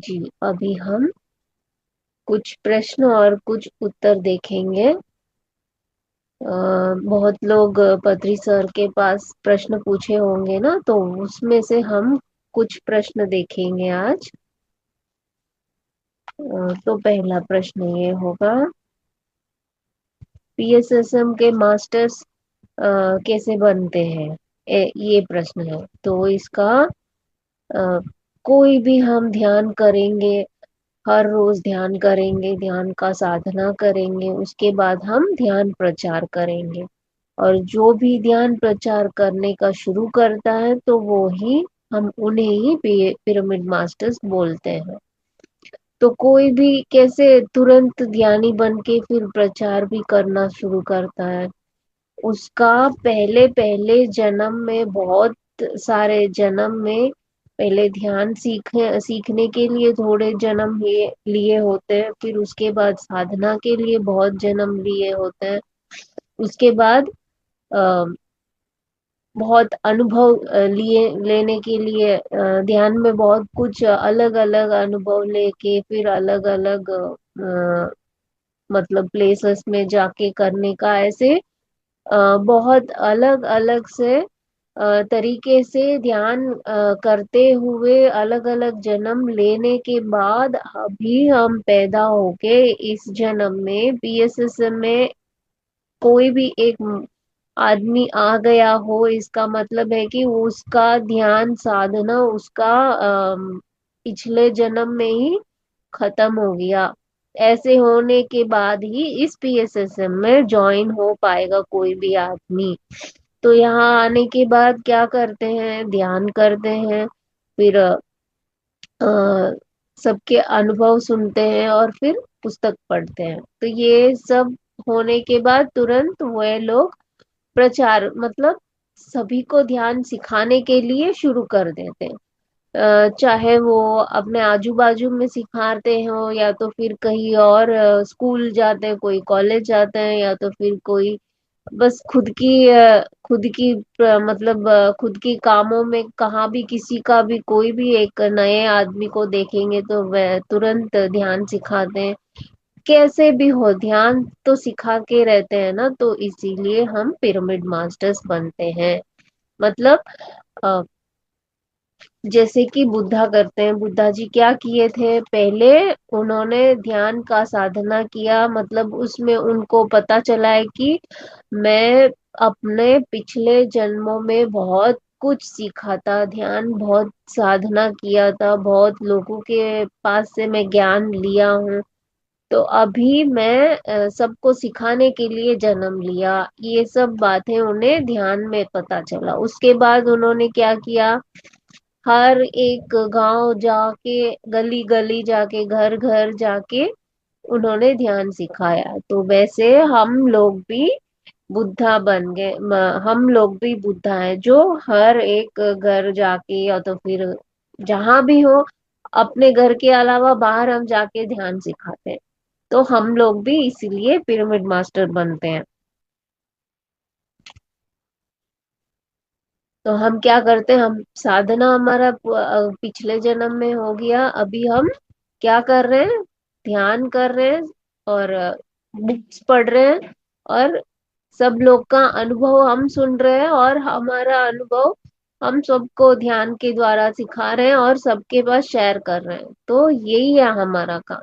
जी, अभी हम कुछ प्रश्न और कुछ उत्तर देखेंगे। बहुत लोग पत्री सर के पास प्रश्न पूछे होंगे ना, तो उसमें से हम कुछ प्रश्न देखेंगे आज। तो पहला प्रश्न ये होगा, पीएसएसएम के मास्टर्स कैसे बनते हैं? ये प्रश्न है। तो इसका कोई भी हम ध्यान करेंगे, हर रोज ध्यान करेंगे, ध्यान का साधना करेंगे, उसके बाद हम ध्यान प्रचार करेंगे। और जो भी ध्यान प्रचार करने का शुरू करता है तो वो ही हम उन्हें ही पिरामिड मास्टर्स बोलते हैं। तो कोई भी कैसे तुरंत ध्यानी बन के फिर प्रचार भी करना शुरू करता है? उसका पहले पहले जन्म में, बहुत सारे जन्म में, पहले ध्यान सीखने के लिए थोड़े जन्म लिए होते हैं, फिर उसके बाद साधना के लिए बहुत जन्म लिए होते हैं। उसके बाद आ, बहुत अनुभव लिए लेने के लिए ध्यान में बहुत कुछ अलग अलग अनुभव लेके फिर अलग अलग मतलब प्लेसेस में जाके करने का, ऐसे बहुत अलग अलग से तरीके से ध्यान करते हुए अलग अलग जन्म लेने के बाद अभी हम पैदा होके इस जन्म में पीएसएसएम में कोई भी एक आदमी आ गया हो, इसका मतलब है कि उसका ध्यान साधना उसका पिछले जन्म में ही खत्म हो गया। ऐसे होने के बाद ही इस पीएसएसएम में ज्वाइन हो पाएगा कोई भी आदमी। तो यहाँ आने के बाद क्या करते हैं? ध्यान करते हैं, फिर अ, सबके अनुभव सुनते हैं और फिर पुस्तक पढ़ते हैं। तो ये सब होने के बाद तुरंत वे लोग प्रचार, मतलब सभी को ध्यान सिखाने के लिए शुरू कर देते हैं। चाहे वो अपने आजू बाजू में सिखाते हो या तो फिर कहीं और स्कूल जाते हैं, कोई कॉलेज जाते हैं, या तो फिर कोई बस मतलब खुद की कामों में कहाँ भी किसी का भी कोई भी एक नए आदमी को देखेंगे तो वह तुरंत ध्यान सिखाते हैं। कैसे भी हो ध्यान तो सिखा के रहते हैं ना, तो इसीलिए हम पिरामिड मास्टर्स बनते हैं। मतलब अ, जैसे कि बुद्धा करते हैं। बुद्धा जी क्या किए थे? पहले उन्होंने ध्यान का साधना किया, मतलब उसमें उनको पता चला है कि मैं अपने पिछले जन्मों में बहुत कुछ सीखा था, ध्यान बहुत साधना किया था, बहुत लोगों के पास से मैं ज्ञान लिया हूँ। तो अभी मैं सबको सिखाने के लिए जन्म लिया। ये सब बातें उन्हें ध्यान में पता चला। उसके बाद उन्होंने क्या किया? हर एक गांव जाके, गली गली जाके, घर घर जाके उन्होंने ध्यान सिखाया। तो वैसे हम लोग भी बुद्धा बन गए। हम लोग भी बुद्धा हैं जो हर एक घर जाके या तो फिर जहां भी हो, अपने घर के अलावा बाहर हम जाके ध्यान सिखाते हैं। तो हम लोग भी इसीलिए पिरामिड मास्टर बनते हैं। तो हम क्या करते हैं? हम साधना हमारा पिछले जन्म में हो गया, अभी हम क्या कर रहे हैं? ध्यान कर रहे हैं और बुक्स पढ़ रहे हैं, और सब लोग का अनुभव हम सुन रहे हैं, और हमारा अनुभव हम सबको ध्यान के द्वारा सिखा रहे हैं और सबके पास शेयर कर रहे हैं। तो यही है हमारा काम।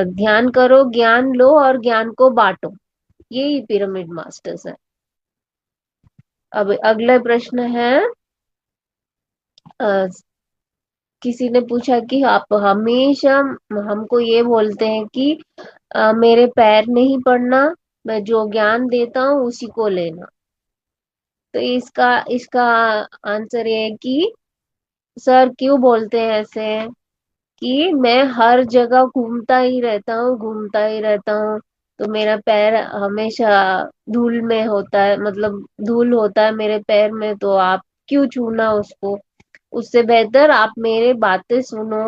ध्यान करो, ज्ञान लो और ज्ञान को बांटो। यही पिरामिड मास्टर्स है। अब अगला प्रश्न है, अ, किसी ने पूछा कि आप हमेशा हमको ये बोलते हैं कि मेरे पैर नहीं पड़ना, मैं जो ज्ञान देता हूँ उसी को लेना। तो इसका इसका आंसर ये है कि सर क्यों बोलते हैं ऐसे? कि मैं हर जगह घूमता ही रहता हूँ, घूमता ही रहता हूँ, तो मेरा पैर हमेशा धूल में होता है, मतलब धूल होता है मेरे पैर में, तो आप क्यों छूना उसको? उससे बेहतर आप मेरे बातें सुनो,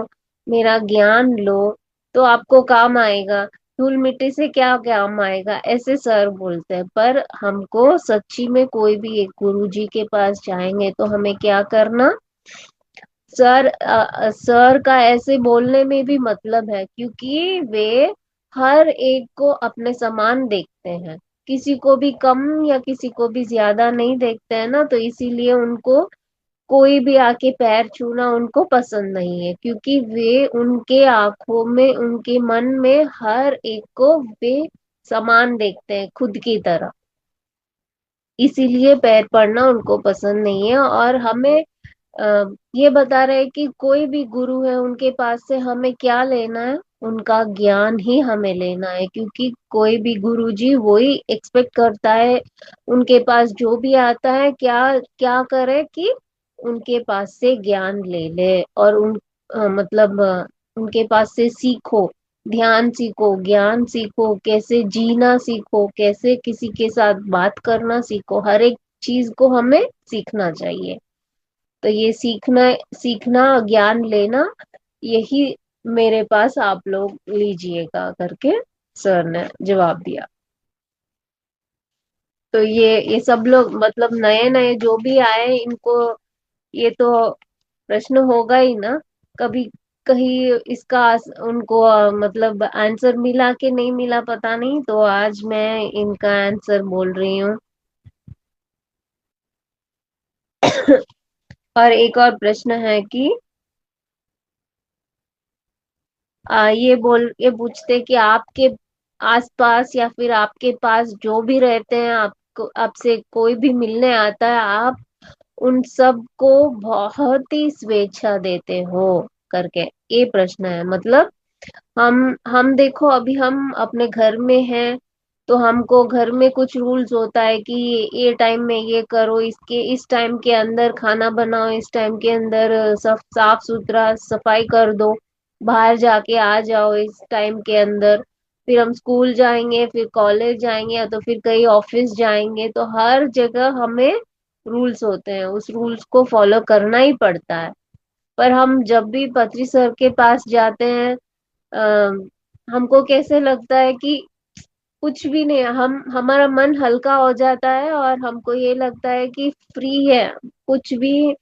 मेरा ज्ञान लो, तो आपको काम आएगा। धूल मिट्टी से क्या काम आएगा? ऐसे सर बोलते हैं। पर हमको सच्ची में कोई भी एक गुरु जी के पास जाएंगे तो हमें क्या करना? सर का ऐसे बोलने में भी मतलब है, क्योंकि वे हर एक को अपने समान देखते हैं, किसी को भी कम या किसी को भी ज्यादा नहीं देखते हैं ना, तो इसीलिए उनको कोई भी आके पैर छूना उनको पसंद नहीं है, क्योंकि वे उनके आंखों में, उनके मन में हर एक को वे समान देखते हैं खुद की तरह। इसीलिए पैर पड़ना उनको पसंद नहीं है। और हमें ये बता रहे हैं कि कोई भी गुरु है, उनके पास से हमें क्या लेना है, उनका ज्ञान ही हमें लेना है, क्योंकि कोई भी गुरुजी वही एक्सपेक्ट करता है, उनके पास जो भी आता है क्या क्या करे कि उनके पास से ज्ञान ले ले, और मतलब उनके पास से सीखो, ध्यान सीखो, ज्ञान सीखो, कैसे जीना सीखो, कैसे किसी के साथ बात करना सीखो, हर एक चीज को हमें सीखना चाहिए। तो ये सीखना, सीखना ज्ञान लेना, यही मेरे पास आप लोग लीजिएगा करके सर ने जवाब दिया। तो ये सब लोग मतलब नए नए जो भी आए, इनको ये तो प्रश्न होगा ही ना, कभी कहीं इसका उनको मतलब आंसर मिला कि नहीं मिला पता नहीं, तो आज मैं इनका आंसर बोल रही हूँ। और एक और प्रश्न है कि ये पूछते कि आपके आसपास या फिर आपके पास जो भी रहते हैं, आपको, आपसे कोई भी मिलने आता है, आप उन सब को बहुत ही स्वेच्छा देते हो करके, ये प्रश्न है। मतलब हम देखो, अभी हम अपने घर में हैं, तो हमको घर में कुछ रूल्स होता है कि ये टाइम में ये करो, इसके इस टाइम के अंदर खाना बनाओ, इस टाइम के अंदर सब साफ सुथरा सफाई कर दो, बाहर जाके आ जाओ इस टाइम के अंदर, फिर हम स्कूल जाएंगे, फिर कॉलेज जाएंगे, या तो फिर कहीं ऑफिस जाएंगे, तो हर जगह हमें रूल्स होते हैं, उस रूल्स को फॉलो करना ही पड़ता है। पर हम जब भी पत्री सर के पास जाते हैं, हमको कैसे लगता है कि कुछ भी नहीं, हम हमारा मन हल्का हो जाता है, और हमको ये लगता है कि फ्री है, कुछ भी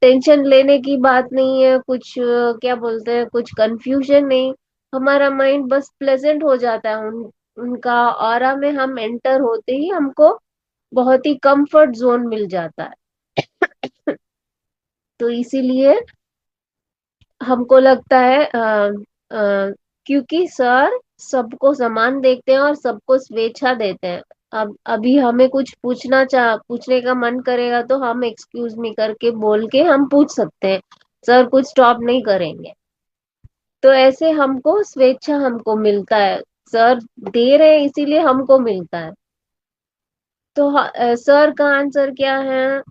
टेंशन लेने की बात नहीं है, कुछ क्या बोलते हैं, कुछ कंफ्यूजन नहीं, हमारा माइंड बस प्लेजेंट हो जाता है, उनका ऑरा में हम एंटर होते ही हमको बहुत ही कंफर्ट जोन मिल जाता है। तो इसीलिए हमको लगता है क्योंकि सर सबको समान देखते हैं और सबको स्वेच्छा देते हैं। अब अभी हमें कुछ पूछने का मन करेगा, तो हम एक्सक्यूज मी करके बोल के हम पूछ सकते हैं, सर कुछ स्टॉप नहीं करेंगे। तो ऐसे हमको स्वेच्छा हमको मिलता है, सर दे रहे हैं इसीलिए हमको मिलता है। तो सर का आंसर क्या है,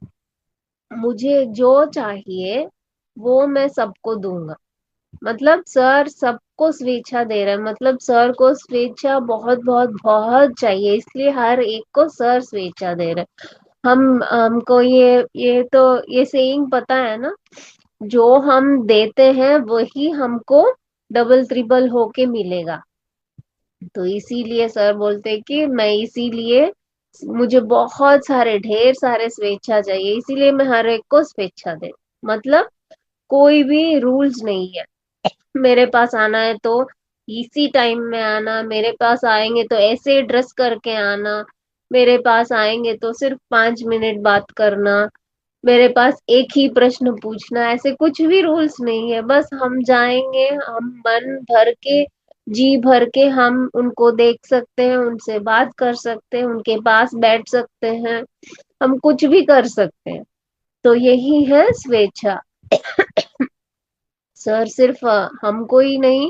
मुझे जो चाहिए वो मैं सबको दूंगा। मतलब सर सबको स्वेच्छा दे रहा है, मतलब सर को स्वेच्छा बहुत बहुत बहुत चाहिए, इसलिए हर एक को सर स्वेच्छा दे रहे हैं। हम हमको ये तो ये सेइंग पता है ना, जो हम देते हैं वही हमको डबल ट्रिपल होके मिलेगा। तो इसीलिए सर बोलते हैं कि मैं इसीलिए, मुझे बहुत सारे ढेर सारे स्वेच्छा चाहिए, इसीलिए मैं हर एक को स्वेच्छा दे, मतलब कोई भी रूल्स नहीं है। मेरे पास आना है तो इसी टाइम में आना, मेरे पास आएंगे तो ऐसे ड्रेस करके आना, मेरे पास आएंगे तो सिर्फ 5 मिनट बात करना, मेरे पास एक ही प्रश्न पूछना, ऐसे कुछ भी रूल्स नहीं है। बस हम जाएंगे, हम मन भर के, जी भर के हम उनको देख सकते हैं, उनसे बात कर सकते हैं, उनके पास बैठ सकते हैं, हम कुछ भी कर सकते हैं। तो यही है स्वेच्छा। सर सिर्फ हमको ही नहीं,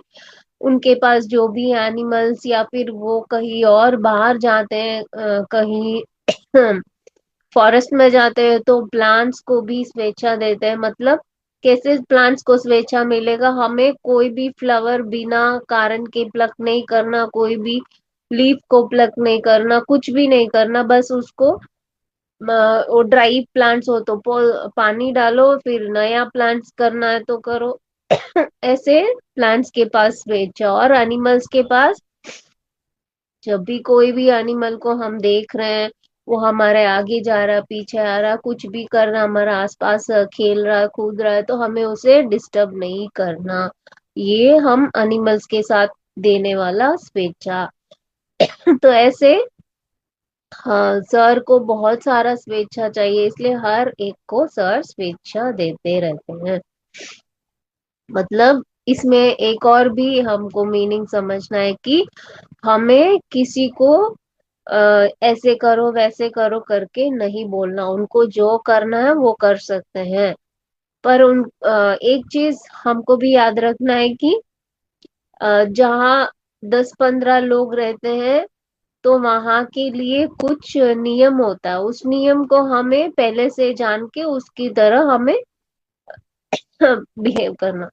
उनके पास जो भी एनिमल्स या फिर वो कहीं और बाहर जाते हैं, कहीं फॉरेस्ट में जाते हैं, तो प्लांट्स को भी स्वेच्छा देते हैं। मतलब कैसे प्लांट्स को स्वेच्छा मिलेगा, हमें कोई भी फ्लावर बिना कारण के प्लक नहीं करना, कोई भी लीफ को प्लक नहीं करना, कुछ भी नहीं करना, बस उसको वो ड्राई प्लांट्स हो तो पानी डालो, फिर नया प्लांट्स करना है तो करो। ऐसे प्लांट्स के पास स्वेच्छा। और एनिमल्स के पास, जब भी कोई भी एनिमल को हम देख रहे हैं, वो हमारे आगे जा रहा, पीछे आ रहा, कुछ भी कर रहा, हमारा आसपास खेल रहा, कूद रहा है, तो हमें उसे डिस्टर्ब नहीं करना। ये हम एनिमल्स के साथ देने वाला स्वेच्छा। तो ऐसे, हाँ, सर को बहुत सारा स्वेच्छा चाहिए, इसलिए हर एक को सर स्वेच्छा देते रहते हैं। मतलब इसमें एक और भी हमको मीनिंग समझना है कि हमें किसी को ऐसे करो वैसे करो करके नहीं बोलना, उनको जो करना है वो कर सकते हैं। पर एक चीज हमको भी याद रखना है कि जहाँ 10-15 लोग रहते हैं, तो वहां के लिए कुछ नियम होता है, उस नियम को हमें पहले से जान के उसकी तरह हमें बिहेव करना।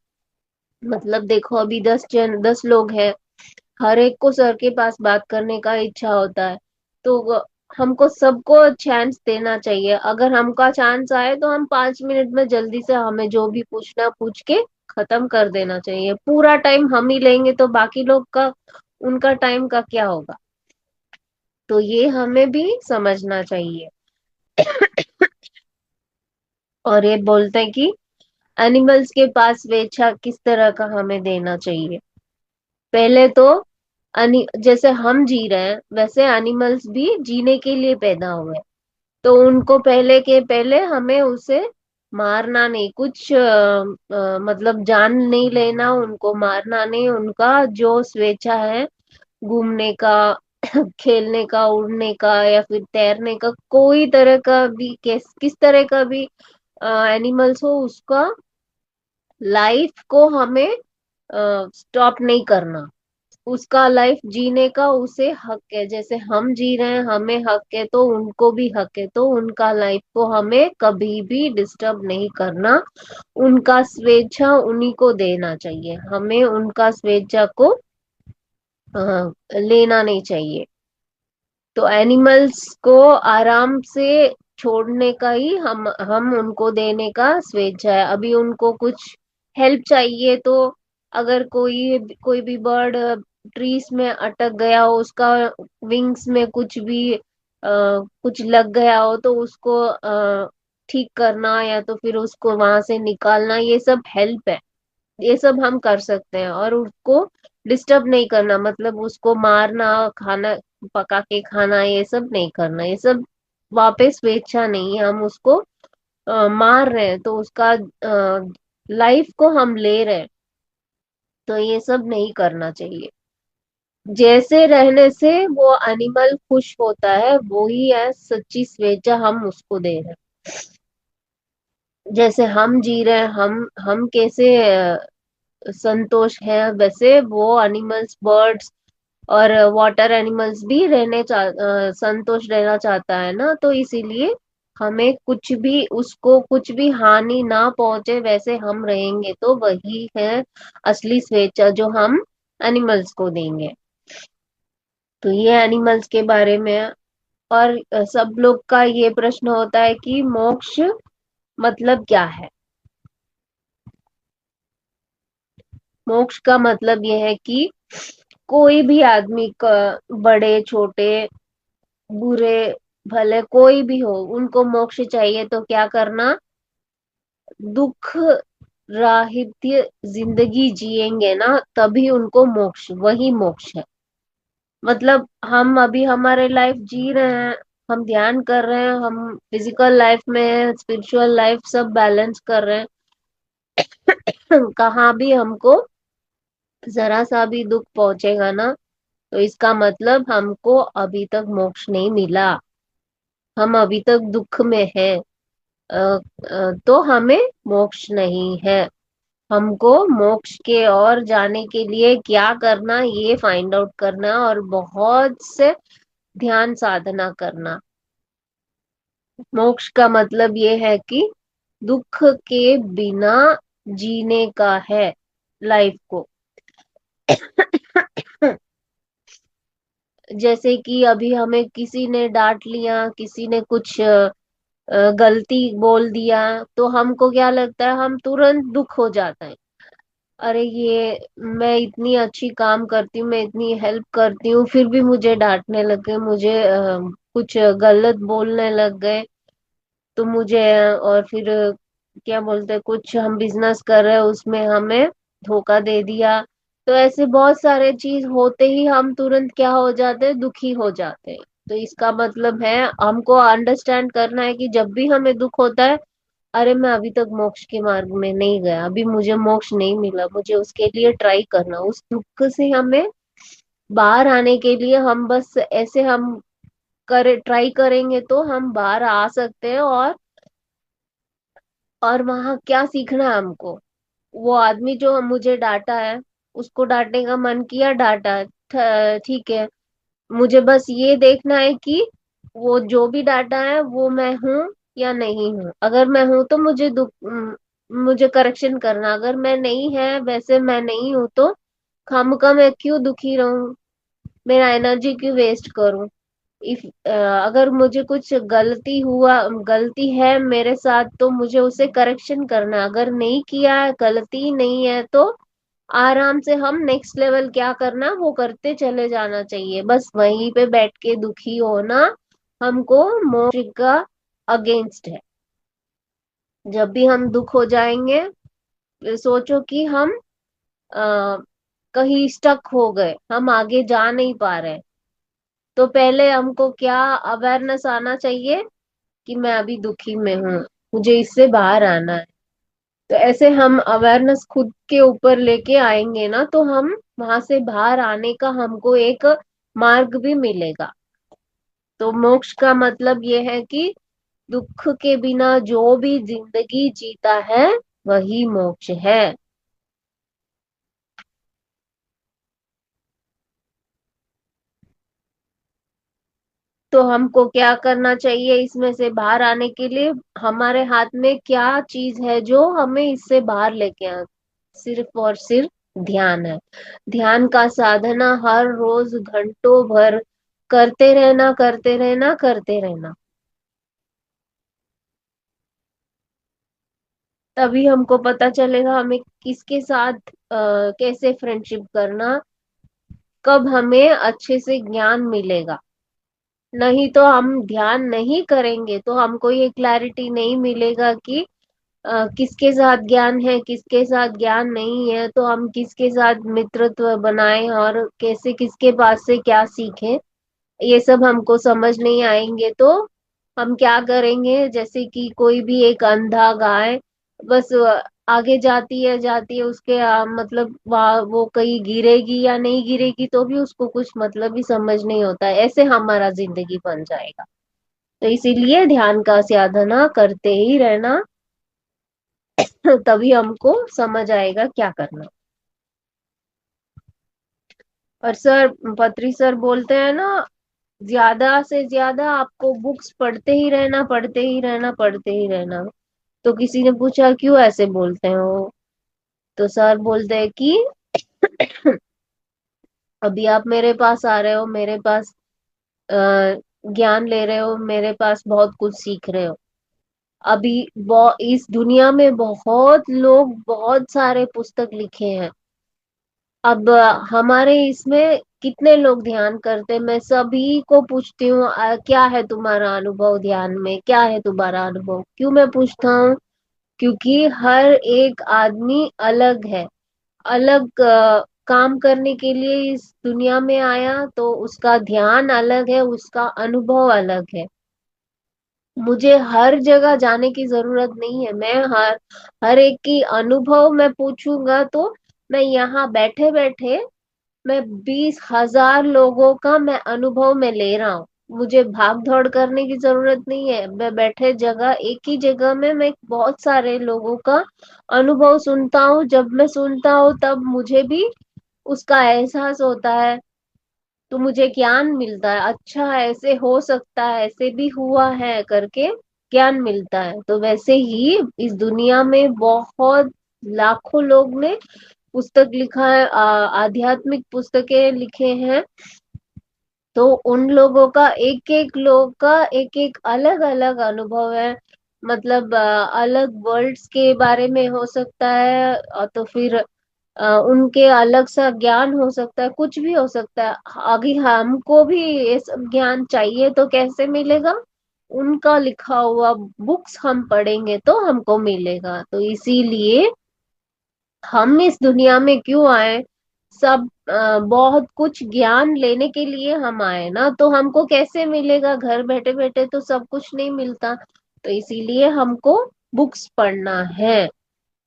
मतलब देखो, अभी 10 लोग हैं, हर एक को सर के पास बात करने का इच्छा होता है, तो हमको सबको चांस देना चाहिए। अगर हमका चांस आए तो हम 5 मिनट में जल्दी से हमें जो भी पूछना पूछ के खत्म कर देना चाहिए। पूरा टाइम हम ही लेंगे तो बाकी लोग का, उनका टाइम का क्या होगा? तो ये हमें भी समझना चाहिए। और ये बोलते हैं कि एनिमल्स के पास स्वेच्छा किस तरह का हमें देना चाहिए। पहले तो जैसे हम जी रहे हैं वैसे एनिमल्स भी जीने के लिए पैदा हुए हैं। तो उनको पहले के पहले हमें उसे मारना नहीं, कुछ मतलब जान नहीं लेना, उनको मारना नहीं। उनका जो स्वेच्छा है, घूमने का, खेलने का, उड़ने का, या फिर तैरने का, कोई तरह का भी, किस तरह का भी एनिमल्स हो, उसका लाइफ को हमें स्टॉप नहीं करना। उसका लाइफ जीने का उसे हक है, जैसे हम जी रहे हैं हमें हक है, तो उनको भी हक है। तो उनका लाइफ को हमें कभी भी डिस्टर्ब नहीं करना, उनका स्वेच्छा उन्हीं को देना चाहिए, हमें उनका स्वेच्छा को लेना नहीं चाहिए। तो एनिमल्स को आराम से छोड़ने का ही हम उनको देने का स्वेच्छा है। अभी उनको कुछ हेल्प चाहिए, तो अगर कोई कोई भी बर्ड ट्रीज में अटक गया हो, उसका विंग्स में कुछ भी कुछ लग गया हो, तो उसको ठीक करना या तो फिर उसको वहां से निकालना, ये सब हेल्प है। ये सब हम कर सकते हैं, और उसको डिस्टर्ब नहीं करना, मतलब उसको मारना, खाना पका के खाना, ये सब नहीं करना। ये सब वापस स्वेच्छा नहीं है, हम उसको मार रहे हैं, तो उसका लाइफ को हम ले रहे हैं। तो ये सब नहीं करना चाहिए। जैसे रहने से वो एनिमल खुश होता है, वो ही है सच्ची स्वेच्छा हम उसको दे रहे हैं। जैसे हम जी रहे हैं, हम कैसे संतोष है, वैसे वो एनिमल्स, बर्ड्स और वाटर एनिमल्स भी संतोष रहना चाहता है ना। तो इसीलिए हमें कुछ भी, उसको कुछ भी हानि ना पहुंचे वैसे हम रहेंगे, तो वही है असली स्वेच्छा जो हम एनिमल्स को देंगे। तो ये एनिमल्स के बारे में है। और सब लोग का ये प्रश्न होता है कि मोक्ष मतलब क्या है? मोक्ष का मतलब यह है कि कोई भी आदमी का, बड़े छोटे, बुरे भले कोई भी हो, उनको मोक्ष चाहिए तो क्या करना? दुख राहित्य जिंदगी जिएंगे ना, तभी उनको मोक्ष, वही मोक्ष है। मतलब हम अभी हमारे लाइफ जी रहे हैं, हम ध्यान कर रहे हैं, हम फिजिकल लाइफ में स्पिरिचुअल लाइफ सब बैलेंस कर रहे हैं। कहाँ भी हमको जरा सा भी दुख पहुंचेगा ना, तो इसका मतलब हमको अभी तक मोक्ष नहीं मिला, हम अभी तक दुख में हैं। तो हमें मोक्ष नहीं है। हमको मोक्ष के और जाने के लिए क्या करना, ये फाइंड आउट करना, और बहुत से ध्यान साधना करना। मोक्ष का मतलब ये है कि दुख के बिना जीने का है लाइफ को। जैसे कि अभी हमें किसी ने डांट लिया, किसी ने कुछ गलती बोल दिया, तो हमको क्या लगता है, हम तुरंत दुख हो जाता है। अरे ये, मैं इतनी अच्छी काम करती हूँ, मैं इतनी हेल्प करती हूँ, फिर भी मुझे डांटने लगे, मुझे कुछ गलत बोलने लग गए तो मुझे, और फिर क्या बोलते हैं, कुछ हम बिजनेस कर रहे हैं उसमें हमें धोखा दे दिया। तो ऐसे बहुत सारे चीज होते ही हम तुरंत क्या हो जाते हैं, दुखी हो जाते हैं। तो इसका मतलब है हमको अंडरस्टैंड करना है कि जब भी हमें दुख होता है, अरे मैं अभी तक मोक्ष के मार्ग में नहीं गया, अभी मुझे मोक्ष नहीं मिला, मुझे उसके लिए ट्राई करना। उस दुख से हमें बाहर आने के लिए हम बस ऐसे हम करे ट्राई करेंगे तो हम बाहर आ सकते हैं। और वहां क्या सीखना है हमको, वो आदमी जो हम मुझे डांटा है, उसको डांटने का मन किया, डांटा, ठीक है। मुझे बस ये देखना है कि वो जो भी डाटा है वो मैं हूं या नहीं हूं। अगर मैं हूं तो मुझे करेक्शन करना, अगर मैं नहीं है वैसे मैं नहीं हूं तो खामखा मैं क्यों दुखी रहूं, मेरा एनर्जी क्यों वेस्ट करूं। इफ अगर मुझे कुछ गलती है मेरे साथ तो मुझे उसे करेक्शन करना है। अगर नहीं किया है, गलती नहीं है, तो आराम से हम नेक्स्ट लेवल क्या करना वो करते चले जाना चाहिए। बस वहीं पे बैठ के दुखी होना हमको मोक्ष का अगेंस्ट है। जब भी हम दुख हो जाएंगे, सोचो कि हम आ, कहीं स्टक हो गए, हम आगे जा नहीं पा रहे, तो पहले हमको क्या अवेयरनेस आना चाहिए कि मैं अभी दुखी में हूँ, मुझे इससे बाहर आना है। तो ऐसे हम अवेयरनेस खुद के ऊपर लेके आएंगे ना, तो हम वहां से बाहर आने का हमको एक मार्ग भी मिलेगा। तो मोक्ष का मतलब ये है कि दुख के बिना जो भी जिंदगी जीता है वही मोक्ष है। तो हमको क्या करना चाहिए इसमें से बाहर आने के लिए, हमारे हाथ में क्या चीज है जो हमें इससे बाहर लेके आ, सिर्फ और सिर्फ ध्यान है। ध्यान का साधना हर रोज घंटों भर करते रहना, करते रहना, करते रहना। तभी हमको पता चलेगा हमें किसके साथ कैसे फ्रेंडशिप करना, कब हमें अच्छे से ज्ञान मिलेगा। नहीं तो हम ध्यान नहीं करेंगे तो हमको ये क्लैरिटी नहीं मिलेगा कि किसके साथ ज्ञान है, किसके साथ ज्ञान नहीं है, तो हम किसके साथ मित्रत्व बनाएं और कैसे किसके पास से क्या सीखें, ये सब हमको समझ नहीं आएंगे। तो हम क्या करेंगे, जैसे कि कोई भी एक अंधा गाय बस आगे जाती है उसके मतलब वो कहीं गिरेगी या नहीं गिरेगी तो भी उसको कुछ मतलब ही समझ नहीं होता है, ऐसे हमारा जिंदगी बन जाएगा। तो इसीलिए ध्यान का साधना करते ही रहना, तभी हमको समझ आएगा क्या करना। और सर, पत्री सर बोलते हैं ना, ज्यादा से ज्यादा आपको बुक्स पढ़ते ही रहना, पढ़ते ही रहना, पढ़ते ही रहना। तो किसी ने पूछा क्यों ऐसे बोलते हैं वो, तो सर बोलते हैं कि अभी आप मेरे पास आ रहे हो, मेरे पास अ, ज्ञान ले रहे हो, मेरे पास बहुत कुछ सीख रहे हो। अभी इस दुनिया में बहुत लोग बहुत सारे पुस्तक लिखे हैं। अब हमारे इसमें कितने लोग ध्यान करते हैं, मैं सभी को पूछती हूँ, क्या है तुम्हारा अनुभव ध्यान में, क्या है तुम्हारा अनुभव। क्यों मैं पूछता हूँ, क्योंकि हर एक आदमी अलग है, अलग काम करने के लिए इस दुनिया में आया, तो उसका ध्यान अलग है, उसका अनुभव अलग है। मुझे हर जगह जाने की जरूरत नहीं है, मैं हर एक की अनुभव मैं पूछूंगा तो मैं यहाँ बैठे बैठे मैं 20,000 लोगों का मैं अनुभव में ले रहा हूँ। मुझे भाग दौड़ करने की जरूरत नहीं है, मैं बैठे जगह एक ही जगह में मैं बहुत सारे लोगों का अनुभव सुनता हूँ। जब मैं सुनता हूँ तब मुझे भी उसका एहसास होता है, तो मुझे ज्ञान मिलता है, अच्छा ऐसे हो सकता है, ऐसे भी हुआ है करके ज्ञान मिलता है। तो वैसे ही इस दुनिया में बहुत लाखों लोग ने पुस्तक लिखा है, आध्यात्मिक पुस्तकें लिखे हैं। तो उन लोगों का एक एक लोग का एक एक अलग अलग अनुभव है, मतलब अलग वर्ल्ड्स के बारे में हो सकता है, और तो फिर उनके अलग सा ज्ञान हो सकता है, कुछ भी हो सकता है। आगे हमको भी ये सब ज्ञान चाहिए तो कैसे मिलेगा? उनका लिखा हुआ बुक्स हम पढ़ेंगे तो हमको मिलेगा। तो इसीलिए हम इस दुनिया में क्यों आए? सब बहुत कुछ ज्ञान लेने के लिए हम आए ना, तो हमको कैसे मिलेगा? घर बैठे बैठे तो सब कुछ नहीं मिलता। तो इसीलिए हमको बुक्स पढ़ना है।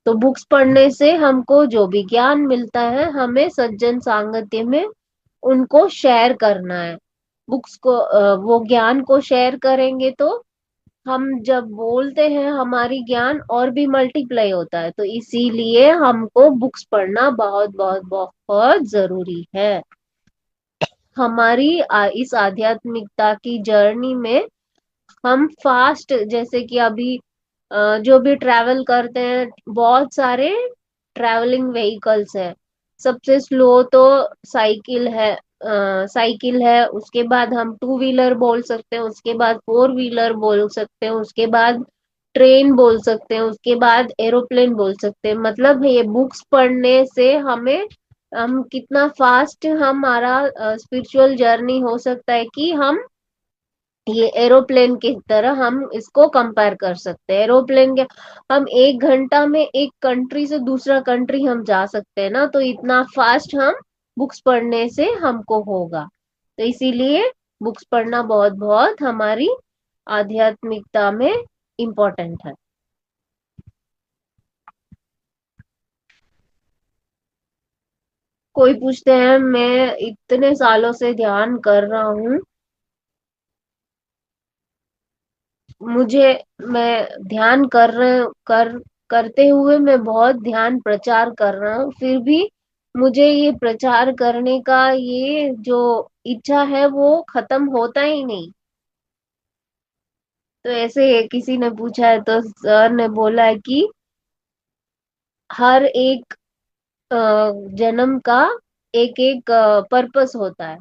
तो बुक्स पढ़ने से हमको जो भी ज्ञान मिलता है, हमें सज्जन सांगत्य में उनको शेयर करना है। बुक्स को वो ज्ञान को शेयर करेंगे तो हम जब बोलते हैं हमारी ज्ञान और भी मल्टीप्लाई होता है। तो इसीलिए हमको बुक्स पढ़ना बहुत बहुत बहुत जरूरी है। हमारी इस आध्यात्मिकता की जर्नी में हम फास्ट, जैसे कि अभी जो भी ट्रैवल करते हैं, बहुत सारे ट्रैवलिंग व्हीकल्स है। सबसे स्लो तो साइकिल है। साइकिल है, उसके बाद हम टू व्हीलर बोल सकते हैं, उसके बाद फोर व्हीलर बोल सकते हैं, उसके बाद ट्रेन बोल सकते हैं, उसके बाद एरोप्लेन बोल सकते हैं। मतलब ये बुक्स पढ़ने से हमें, हम कितना फास्ट हमारा स्पिरिचुअल जर्नी हो सकता है कि हम ये एरोप्लेन की तरह हम इसको कंपेयर कर सकते हैं। एरोप्लेन के हम 1 घंटा में एक कंट्री से दूसरा कंट्री हम जा सकते हैं ना, तो इतना फास्ट हम बुक्स पढ़ने से हमको होगा। तो इसीलिए बुक्स पढ़ना बहुत बहुत हमारी आध्यात्मिकता में इम्पोर्टेंट है। कोई पूछते हैं मैं इतने सालों से ध्यान कर रहा हूँ, मुझे, मैं ध्यान करते हुए मैं बहुत ध्यान प्रचार कर रहा हूँ, फिर भी मुझे ये प्रचार करने का ये जो इच्छा है वो खत्म होता ही नहीं। तो ऐसे किसी ने पूछा है तो सर ने बोला है कि हर एक अ, जन्म का एक एक पर्पस होता है।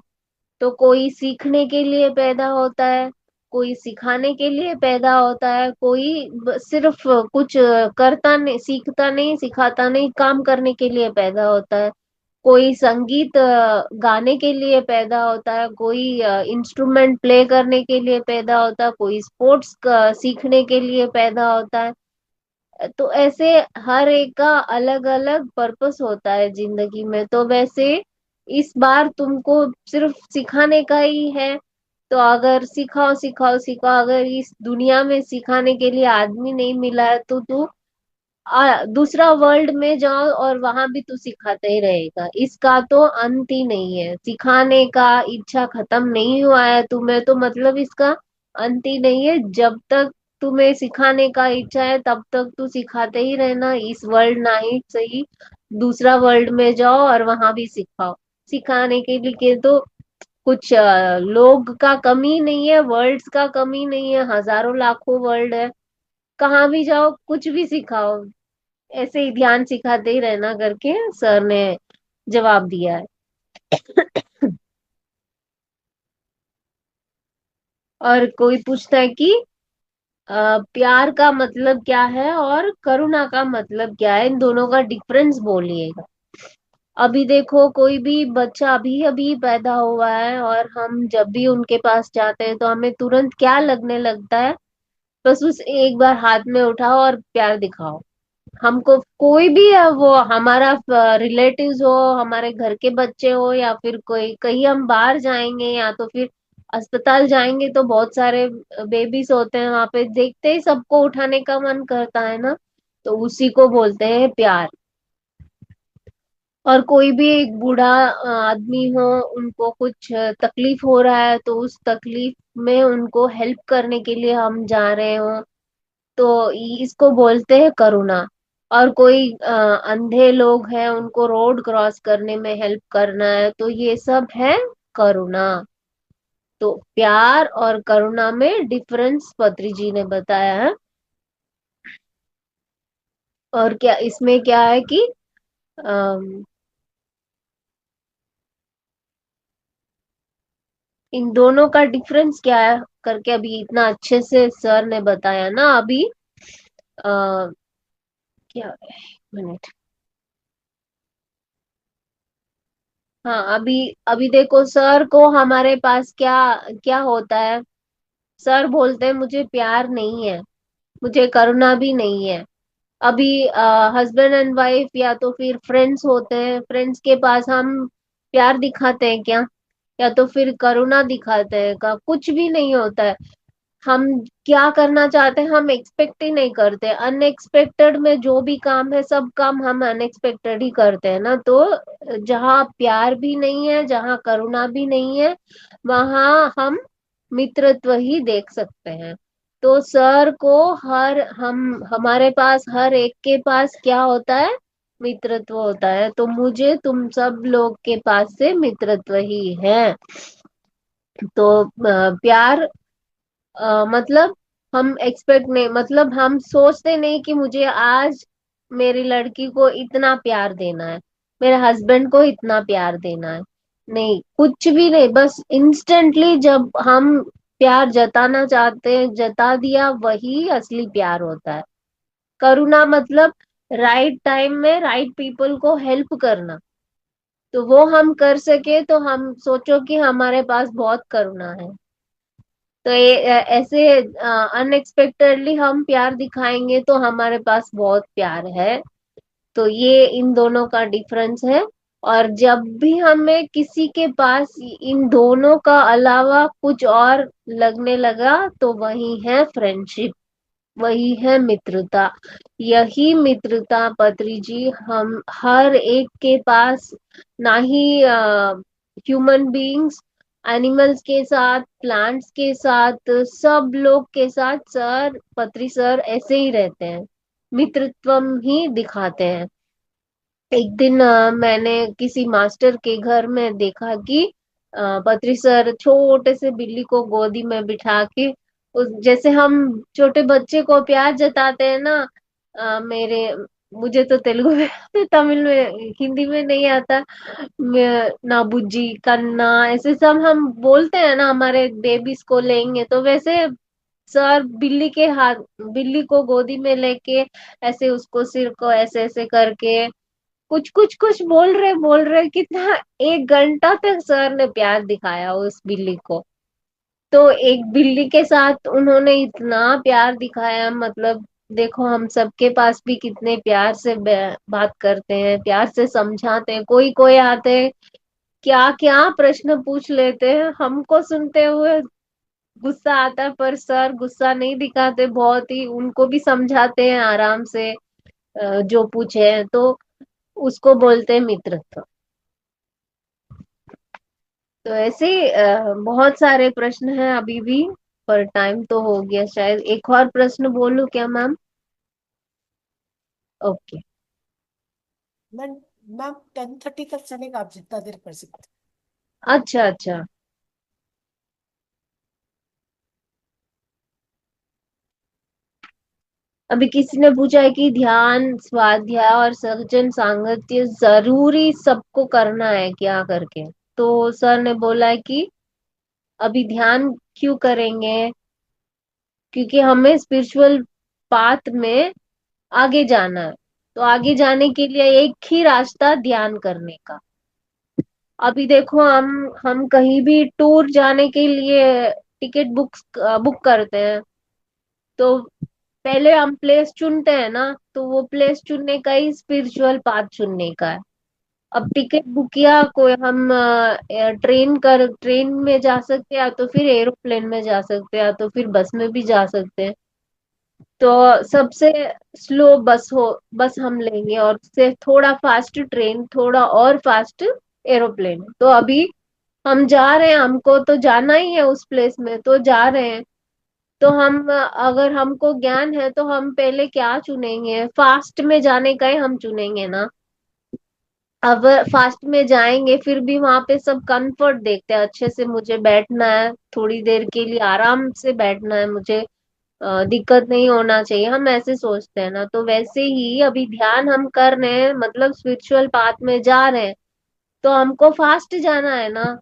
तो कोई सीखने के लिए पैदा होता है, कोई सिखाने के लिए पैदा होता है, कोई सिर्फ कुछ करता नहीं, सीखता नहीं, सिखाता नहीं, काम करने के लिए पैदा होता है। कोई संगीत गाने के लिए पैदा होता है, कोई इंस्ट्रूमेंट प्ले करने के लिए पैदा होता है, कोई स्पोर्ट्स सीखने के लिए पैदा होता है। तो ऐसे हर एक का अलग अलग पर्पस होता है जिंदगी में। तो वैसे इस बार तुमको सिर्फ सिखाने का ही है, तो अगर सिखाओ सिखाओ सिखाओ, अगर इस दुनिया में सिखाने के लिए आदमी नहीं मिला है तो तू दूसरा वर्ल्ड में जाओ और वहां भी तू सिखाते ही रहेगा। इसका तो अंत ही नहीं है, सिखाने का इच्छा खत्म नहीं हुआ है तुम्हें, तो मतलब इसका अंत ही नहीं है। जब तक तुम्हें सिखाने का इच्छा है तब तक तू सिखाते ही रहना, इस वर्ल्ड ना ही सही, दूसरा वर्ल्ड में जाओ और वहां भी सिखाओ। सिखाने के लिए तो कुछ लोग का कमी नहीं है, वर्ड्स का कमी नहीं है, हजारों लाखों वर्ड है, कहाँ भी जाओ कुछ भी सिखाओ। ऐसे ही ध्यान सिखाते ही रहना करके सर ने जवाब दिया है। और कोई पूछता है कि प्यार का मतलब क्या है और करुणा का मतलब क्या है, इन दोनों का डिफरेंस बोलिएगा। अभी देखो, कोई भी बच्चा अभी अभी पैदा हुआ है और हम जब भी उनके पास जाते हैं तो हमें तुरंत क्या लगने लगता है? बस उस एक बार हाथ में उठाओ और प्यार दिखाओ। हमको कोई भी है, वो हमारा रिलेटिव्स हो, हमारे घर के बच्चे हो, या फिर कोई कहीं हम बाहर जाएंगे या तो फिर अस्पताल जाएंगे तो बहुत सारे बेबीज होते हैं वहां पे, देखते ही सबको उठाने का मन करता है ना। तो उसी को बोलते हैं प्यार। और कोई भी एक बूढ़ा आदमी हो, उनको कुछ तकलीफ हो रहा है तो उस तकलीफ में उनको हेल्प करने के लिए हम जा रहे हो, तो इसको बोलते हैं करुणा। और कोई अंधे लोग हैं, उनको रोड क्रॉस करने में हेल्प करना है, तो ये सब है करुणा। तो प्यार और करुणा में डिफरेंस पत्री जी ने बताया है। और क्या इसमें क्या है कि अम, इन दोनों का डिफरेंस क्या है करके अभी इतना अच्छे से सर ने बताया ना अभी। आ, क्या, मिनट, हाँ, अभी अभी देखो सर को हमारे पास क्या क्या होता है। सर बोलते हैं मुझे प्यार नहीं है, मुझे करुणा भी नहीं है। अभी हस्बैंड एंड वाइफ या तो फिर फ्रेंड्स होते हैं, फ्रेंड्स के पास हम प्यार दिखाते हैं क्या, या तो फिर करुणा दिखाते हैं का, कुछ भी नहीं होता है। हम क्या करना चाहते हैं हम एक्सपेक्ट ही नहीं करते, अनएक्सपेक्टेड में जो भी काम है सब काम हम अनएक्सपेक्टेड ही करते हैं ना। तो जहाँ प्यार भी नहीं है, जहाँ करुणा भी नहीं है, वहां हम मित्रत्व ही देख सकते हैं। तो सर को हर हम हमारे पास हर एक के पास क्या होता है, मित्रत्व होता है। तो मुझे तुम सब लोग के पास से मित्रत्व ही है। तो प्यार मतलब हम एक्सपेक्ट नहीं, मतलब हम सोचते नहीं कि मुझे आज मेरी लड़की को इतना प्यार देना है, मेरे हस्बैंड को इतना प्यार देना है। नहीं, कुछ भी नहीं, बस इंस्टेंटली जब हम प्यार जताना चाहते हैं जता दिया, वही असली प्यार होता है। करुणा मतलब राइट टाइम में राइट पीपल को हेल्प करना। तो वो हम कर सके तो हम सोचो कि हमारे पास बहुत करुणा है। तो ये ऐसे अनएक्सपेक्टेडली हम प्यार दिखाएंगे तो हमारे पास बहुत प्यार है। तो ये इन दोनों का डिफरेंस है। और जब भी हमें किसी के पास इन दोनों का अलावा कुछ और लगने लगा, तो वही है फ्रेंडशिप, वही है मित्रता। यही मित्रता पत्री जी हम हर एक के पास, ना ही ह्यूमन बीइंग्स, एनिमल्स के साथ, प्लांट्स के साथ, सब लोग के साथ सर पत्री सर ऐसे ही रहते हैं, मित्रत्व ही दिखाते हैं। एक दिन मैंने किसी मास्टर के घर में देखा कि पत्री सर छोटे से बिल्ली को गोदी में बिठा के, उस जैसे हम छोटे बच्चे को प्यार जताते हैं ना, मेरे मुझे तो तेलुगु में तमिल में हिंदी में नहीं आता, ना बुज्जी कन्ना ऐसे सब हम बोलते हैं ना हमारे बेबीज को लेंगे, तो वैसे सर बिल्ली को गोदी में लेके ऐसे उसको सिर को ऐसे ऐसे करके कुछ कुछ कुछ बोल रहे कितना, 1 घंटा तक सर ने प्यार दिखाया उस बिल्ली को। तो एक बिल्ली के साथ उन्होंने इतना प्यार दिखाया, मतलब देखो हम सबके पास भी कितने प्यार से बात करते हैं, प्यार से समझाते हैं। कोई कोई आते हैं, क्या क्या प्रश्न पूछ लेते हैं, हमको सुनते हुए गुस्सा आता है, पर सर गुस्सा नहीं दिखाते, बहुत ही उनको भी समझाते हैं आराम से। जो पूछे हैं तो उसको बोलते हैं मित्रत्व। तो ऐसे बहुत सारे प्रश्न हैं अभी भी, पर टाइम तो हो गया शायद। एक और प्रश्न बोलूं क्या मैम? ओके। मैम मैम 10:30 तक चलेगा, आप जितना देर कर सकते अच्छा अच्छा। अभी किसी ने पूछा है कि ध्यान, स्वाध्याय और सज्जन सांगत्य जरूरी सबको करना है क्या करके। तो सर ने बोला है कि अभी ध्यान क्यों करेंगे, क्योंकि हमें स्पिरिचुअल पाथ में आगे जाना है। तो आगे जाने के लिए एक ही रास्ता ध्यान करने का। अभी देखो हम कहीं भी टूर जाने के लिए टिकट बुक करते हैं, तो पहले हम प्लेस चुनते हैं ना, तो वो प्लेस चुनने का ही स्पिरिचुअल पाथ चुनने का है। अब टिकट बुक किया कोई, हम ट्रेन में जा सकते हैं, या तो फिर एरोप्लेन में जा सकते हैं, या तो फिर बस में भी जा सकते हैं। तो सबसे स्लो बस हम लेंगे, और उससे थोड़ा फास्ट ट्रेन, थोड़ा और फास्ट एरोप्लेन। तो अभी हम जा रहे हैं, हमको तो जाना ही है उस प्लेस में, तो जा रहे हैं। तो हम अगर हमको ज्ञान है तो हम पहले क्या चुनेंगे, फास्ट में जाने का ही हम चुनेंगे ना। अब फास्ट में जाएंगे फिर भी वहां पे सब कंफर्ट देखते हैं, अच्छे से मुझे बैठना है, थोड़ी देर के लिए आराम से बैठना है मुझे, दिक्कत नहीं होना चाहिए, हम ऐसे सोचते हैं ना। तो वैसे ही अभी ध्यान हम कर रहे हैं, मतलब स्पिरिचुअल पाथ में जा रहे हैं, तो हमको फास्ट जाना है ना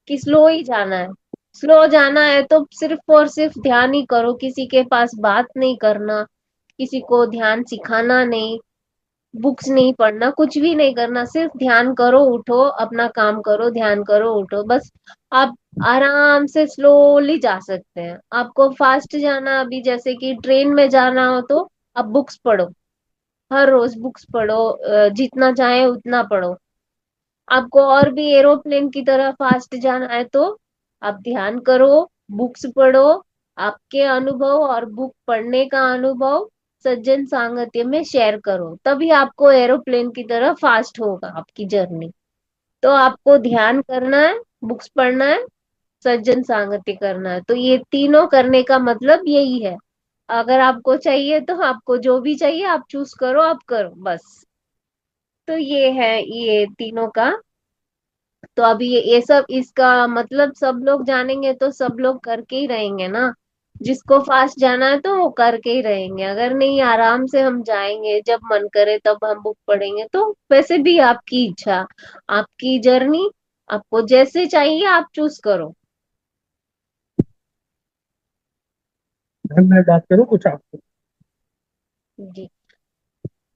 कि स्लो ही जाना है। स्लो जाना है तो सिर्फ और सिर्फ ध्यान ही करो, किसी के पास बात नहीं करना, किसी को ध्यान सिखाना नहीं। बुक्स नहीं पढ़ना, कुछ भी नहीं करना, सिर्फ ध्यान करो, उठो, अपना काम करो, ध्यान करो, उठो, बस। आप आराम से स्लोली जा सकते हैं। आपको फास्ट जाना, अभी जैसे कि ट्रेन में जाना हो तो आप बुक्स पढ़ो, हर रोज बुक्स पढ़ो, जितना चाहे उतना पढ़ो। आपको और भी एरोप्लेन की तरह फास्ट जाना है तो आप ध्यान करो, बुक्स पढ़ो, आपके अनुभव और बुक पढ़ने का अनुभव सज्जन सांगत्य में शेयर करो, तभी आपको एरोप्लेन की तरह फास्ट होगा आपकी जर्नी। तो आपको ध्यान करना है, बुक्स पढ़ना है, सज्जन सांगत्य करना है, तो ये तीनों करने का मतलब यही है। अगर आपको चाहिए तो आपको जो भी चाहिए आप चूज करो, आप करो बस। तो ये है ये तीनों का। तो अभी ये सब इसका मतलब सब लोग जानेंगे तो सब लोग करके ही रहेंगे ना। जिसको फास्ट जाना है तो वो करके ही रहेंगे, अगर नहीं आराम से हम जाएंगे, जब मन करे तब हम बुक पढ़ेंगे, तो वैसे भी आपकी इच्छा, आपकी जर्नी, आपको जैसे चाहिए आप चूज करो। मैम मैं बात करूँ कुछ आपको? जी।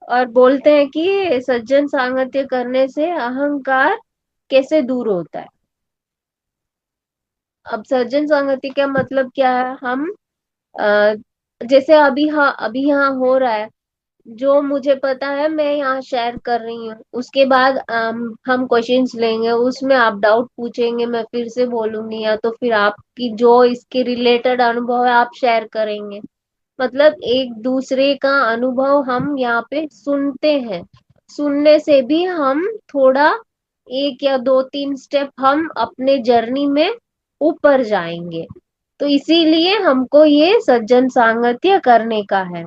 और बोलते हैं कि सज्जन सांगत्य करने से अहंकार कैसे दूर होता है। अब सज्जन सांगत्य का मतलब क्या है? हम अ, जैसे अभी यहाँ हो रहा है, जो मुझे पता है मैं यहाँ शेयर कर रही हूँ, उसके बाद हम क्वेश्चंस लेंगे, उसमें आप डाउट पूछेंगे, मैं फिर से बोलूंगी, या तो फिर आपकी जो इसके रिलेटेड अनुभव है आप शेयर करेंगे। मतलब एक दूसरे का अनुभव हम यहाँ पे सुनते हैं। सुनने से भी हम थोड़ा एक या दो तीन स्टेप हम अपने जर्नी में ऊपर जाएंगे। तो इसीलिए हमको ये सज्जन सांगत्य करने का है।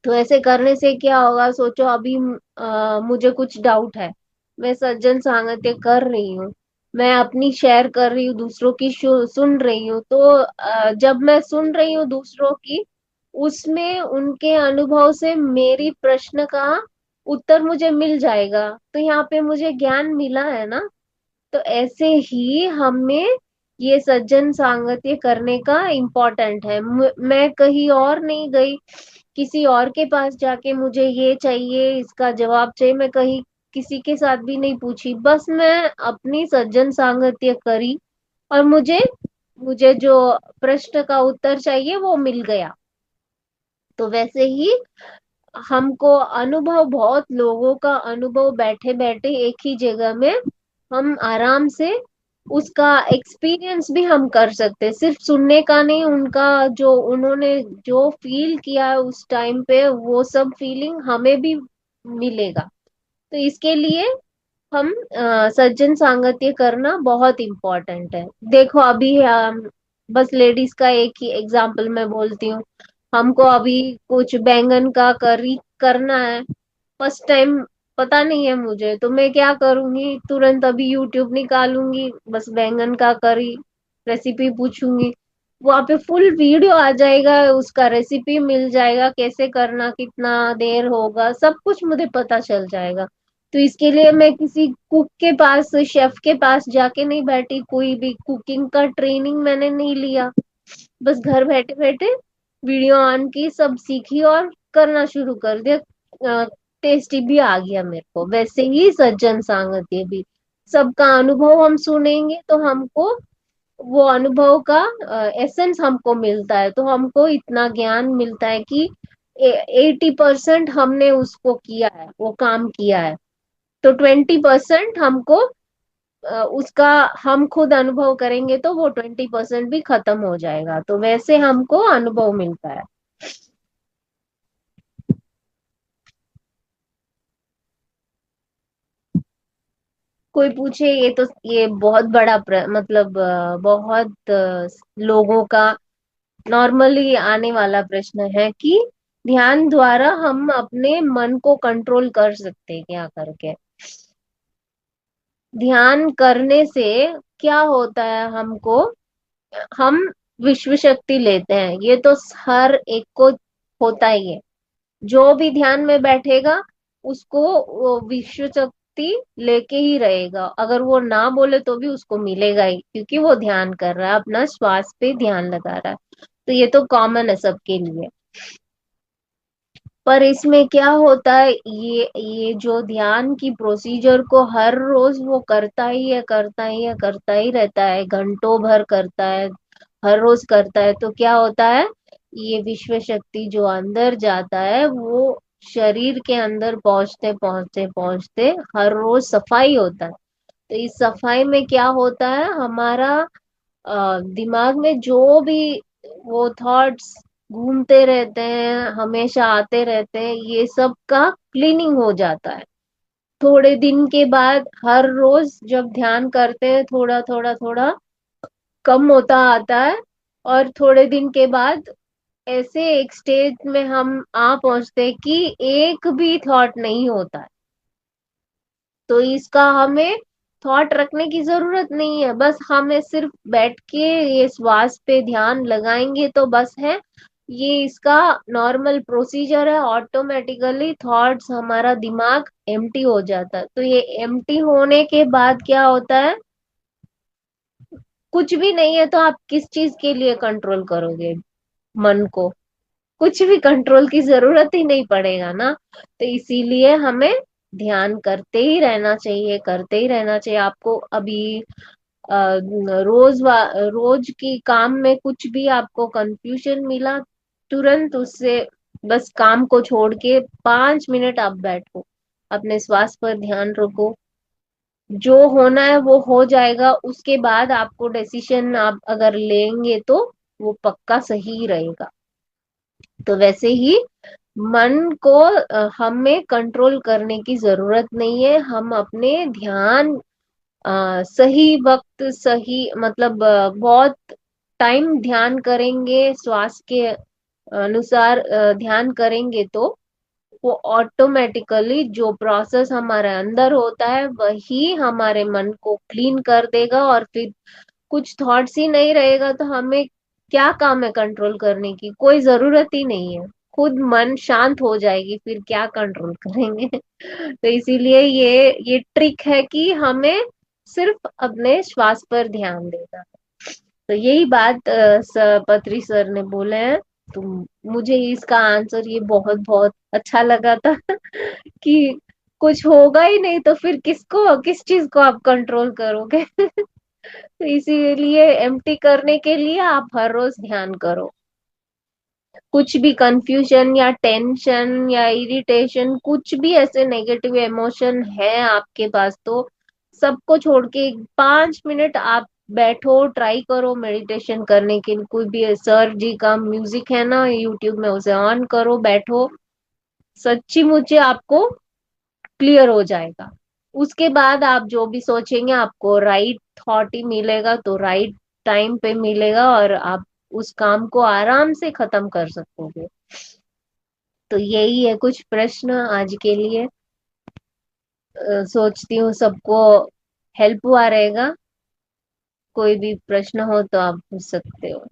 तो ऐसे करने से क्या होगा, सोचो अभी मुझे कुछ डाउट है, मैं सज्जन सांगत्य कर रही हूँ, मैं अपनी शेयर कर रही हूँ, दूसरों की सुन रही हूँ, तो जब मैं सुन रही हूँ दूसरों की, उसमें उनके अनुभव से मेरी प्रश्न का उत्तर मुझे मिल जाएगा, तो यहाँ पे मुझे ज्ञान मिला है ना। तो ऐसे ही हमें ये सज्जन सांगत्य करने का इम्पोर्टेंट है। मैं कहीं और नहीं गई, किसी और के पास जाके मुझे ये चाहिए, इसका जवाब चाहिए, मैं कहीं किसी के साथ भी नहीं पूछी, बस मैं अपनी सज्जन सांगत्य करी, और मुझे मुझे जो प्रश्न का उत्तर चाहिए वो मिल गया। तो वैसे ही हमको अनुभव, बहुत लोगों का अनुभव बैठे बैठे एक ही जगह में हम आराम से उसका एक्सपीरियंस भी हम कर सकते हैं, सिर्फ सुनने का नहीं, उनका जो उन्होंने जो फील किया है उस टाइम पे वो सब फीलिंग हमें भी मिलेगा। तो इसके लिए हम सज्जन सांगत्य करना बहुत इम्पोर्टेंट है। देखो अभी बस लेडीज का एक ही एग्जाम्पल मैं बोलती हूँ। हमको अभी कुछ बैंगन का करी करना है, फर्स्ट टाइम पता नहीं है मुझे, तो मैं क्या करूंगी, तुरंत अभी यूट्यूब निकालूंगी, बस बैंगन का करी रेसिपी पूछूंगी, वहां पे फुल वीडियो आ जाएगा, उसका रेसिपी मिल जाएगा, कैसे करना, कितना देर होगा, सब कुछ मुझे पता चल जाएगा। तो इसके लिए मैं किसी कुक के पास, शेफ के पास जाके नहीं बैठी, कोई भी कुकिंग का ट्रेनिंग मैंने नहीं लिया, बस घर बैठे बैठे वीडियो ऑन की, सब सीखी और करना शुरू कर दिया। टेस्टी भी आ गया मेरे को। वैसे ही सज्जन सांगत्य भी, सबका अनुभव हम सुनेंगे तो हमको वो अनुभव का एसेंस हमको मिलता है, तो हमको इतना ज्ञान मिलता है कि 80% हमने उसको किया है, वो काम किया है, तो 20% हमको उसका हम खुद अनुभव करेंगे तो वो 20% भी खत्म हो जाएगा, तो वैसे हमको अनुभव मिलता है। कोई पूछे, ये तो ये बहुत बड़ा मतलब बहुत लोगों का नॉर्मली आने वाला प्रश्न है कि ध्यान द्वारा हम अपने मन को कंट्रोल कर सकते हैं क्या करके। ध्यान करने से क्या होता है हमको, हम विश्व शक्ति लेते हैं, ये तो हर एक को होता ही है। जो भी ध्यान में बैठेगा उसको वो विश्व शक्ति लेके ही रहेगा, अगर वो ना बोले तो भी उसको मिलेगा ही, क्योंकि वो ध्यान कर रहा है, अपना श्वास पे ध्यान लगा रहा है। तो ये तो कॉमन है सबके लिए। पर इसमें क्या होता है, ये जो ध्यान की प्रोसीजर को हर रोज वो करता ही है, करता ही है, करता ही रहता है, घंटों भर करता है, हर रोज करता है, तो क्या होता है, ये विश्व शक्ति जो अंदर जाता है वो शरीर के अंदर पहुंचते पहुंचते पहुंचते हर रोज सफाई होता है। तो इस सफाई में क्या होता है, हमारा दिमाग में जो भी वो थॉट्स घूमते रहते हैं, हमेशा आते रहते हैं, ये सब का क्लीनिंग हो जाता है। थोड़े दिन के बाद हर रोज जब ध्यान करते हैं, थोड़ा थोड़ा थोड़ा कम होता आता है, और थोड़े दिन के बाद ऐसे एक स्टेज में हम आ पहुंचते हैं कि एक भी थॉट नहीं होता है। तो इसका हमें थॉट रखने की जरूरत नहीं है, बस हमें सिर्फ बैठ के ये श्वास पे ध्यान लगाएंगे तो बस है। ये इसका नॉर्मल प्रोसीजर है, ऑटोमेटिकली थॉट्स हमारा दिमाग एम्प्टी हो जाता है। तो ये एम्प्टी होने के बाद क्या होता है, कुछ भी नहीं है, तो आप किस चीज के लिए कंट्रोल करोगे मन को? कुछ भी कंट्रोल की जरूरत ही नहीं पड़ेगा ना। तो इसीलिए हमें ध्यान करते ही रहना चाहिए, करते ही रहना चाहिए। आपको अभी रोज की काम में कुछ भी आपको कंफ्यूजन मिला, तुरंत उससे बस काम को छोड़ के 5 मिनट आप बैठो, अपने श्वास पर ध्यान रखो, जो होना है वो हो जाएगा। उसके बाद आपको डिसीजन आप अगर लेंगे तो वो पक्का सही रहेगा। तो वैसे ही मन को हमें कंट्रोल करने की जरूरत नहीं है। हम अपने ध्यान सही वक्त, सही मतलब बहुत टाइम ध्यान करेंगे, श्वास के अनुसार ध्यान करेंगे तो वो ऑटोमेटिकली जो प्रोसेस हमारे अंदर होता है वही हमारे मन को क्लीन कर देगा, और फिर कुछ थॉट्स ही नहीं रहेगा तो हमें क्या काम है कंट्रोल करने की? कोई जरूरत ही नहीं है। खुद मन शांत हो जाएगी, फिर क्या कंट्रोल करेंगे? तो इसीलिए ये ट्रिक है कि हमें सिर्फ अपने श्वास पर ध्यान देना। तो यही बात पत्री सर ने बोले हैं। तो मुझे इसका आंसर ये बहुत बहुत अच्छा लगा था कि कुछ होगा ही नहीं तो फिर किस चीज को आप कंट्रोल करोगे? तो इसीलिए एम्प्टी करने के लिए आप हर रोज ध्यान करो। कुछ भी कंफ्यूजन या टेंशन या इरिटेशन, कुछ भी ऐसे नेगेटिव इमोशन है आपके पास, तो सबको छोड़ के 5 मिनट आप बैठो, ट्राई करो मेडिटेशन करने के लिए। कोई भी सर जी का म्यूजिक है ना यूट्यूब में, उसे ऑन करो, बैठो, सच्ची मुच्ची आपको क्लियर हो जाएगा। उसके बाद आप जो भी सोचेंगे आपको राइट थॉट ही मिलेगा, तो राइट टाइम पे मिलेगा, और आप उस काम को आराम से खत्म कर सकोगे। तो यही है कुछ प्रश्न आज के लिए। सोचती हूँ सबको हेल्प हुआ रहेगा। कोई भी प्रश्न हो तो आप पूछ सकते हो।